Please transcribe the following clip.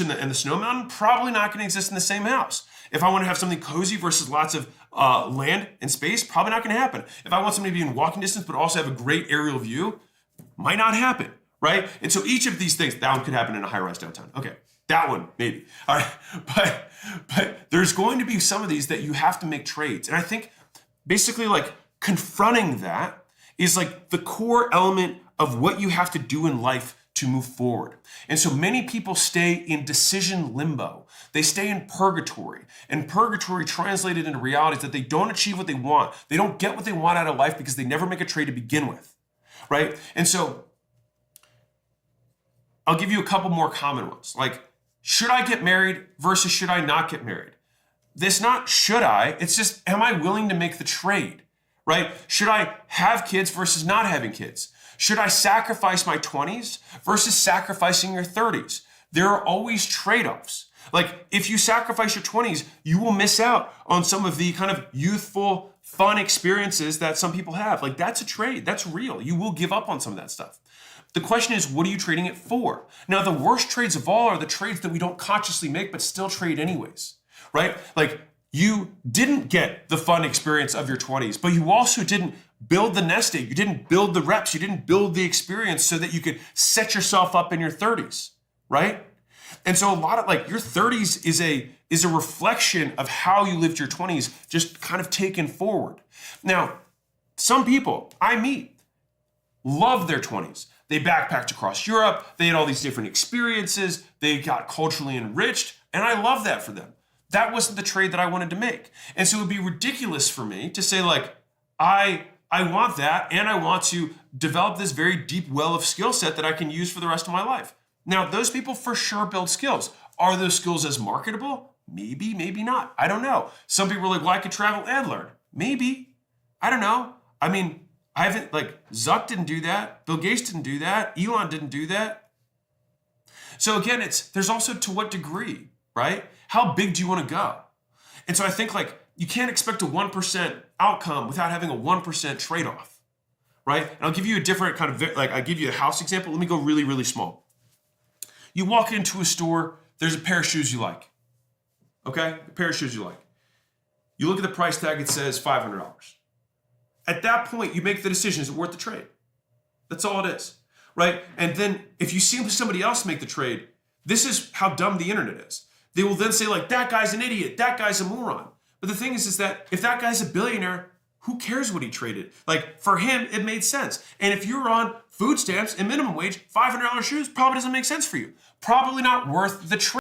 and the snow mountain, probably not going to exist in the same house. If I want to have something cozy versus lots of land and space, probably not going to happen. If I want somebody to be in walking distance but also have a great aerial view, might not happen, right? And so each of these things, that one could happen in a high-rise downtown. Okay, that one, maybe. All right, but there's going to be some of these that you have to make trades. And I think basically like confronting that is like the core element of what you have to do in life to move forward. And so many people stay in decision limbo. They stay in purgatory. And purgatory translated into reality is that they don't achieve what they want. They don't get what they want out of life because they never make a trade to begin with, right? And so I'll give you a couple more common ones. Like, should I get married versus should I not get married? This not should I, it's just, am I willing to make the trade, right? Should I have kids versus not having kids? Should I sacrifice my 20s versus sacrificing your 30s? There are always trade-offs. Like if you sacrifice your 20s, you will miss out on some of the kind of youthful, fun experiences that some people have. Like that's a trade, that's real. You will give up on some of that stuff. The question is, what are you trading it for? Now, the worst trades of all are the trades that we don't consciously make, but still trade anyways, right? Like you didn't get the fun experience of your 20s, but you also didn't build the nest egg. You didn't build the reps. You didn't build the experience so that you could set yourself up in your 30s, right? And so a lot of like your 30s is a reflection of how you lived your 20s, just kind of taken forward. Now, some people I meet love their 20s. They backpacked across Europe. They had all these different experiences. They got culturally enriched. And I love that for them. That wasn't the trade that I wanted to make. And so it would be ridiculous for me to say like, I want that, and I want to develop this very deep well of skill set that I can use for the rest of my life. Now, those people for sure build skills. Are those skills as marketable? Maybe, maybe not. I don't know. Some people are like, well, I could travel and learn. Maybe. I don't know. I mean, I haven't, like, Zuck didn't do that. Bill Gates didn't do that. Elon didn't do that. So again, there's also to what degree, right? How big do you want to go? And so I think, like, you can't expect a 1% outcome without having a 1% trade-off, right? And I'll give you a different kind of, like I give you a house example. Let me go really, really small. You walk into a store, there's a pair of shoes you like, okay? A pair of shoes you like. You look at the price tag, it says $500. At that point, you make the decision, is it worth the trade? That's all it is, right? And then if you see somebody else make the trade, this is how dumb the internet is. They will then say like, that guy's an idiot, that guy's a moron. But the thing is that if that guy's a billionaire, who cares what he traded? Like for him, it made sense. And if you're on food stamps and minimum wage, $500 shoes probably doesn't make sense for you. Probably not worth the trade.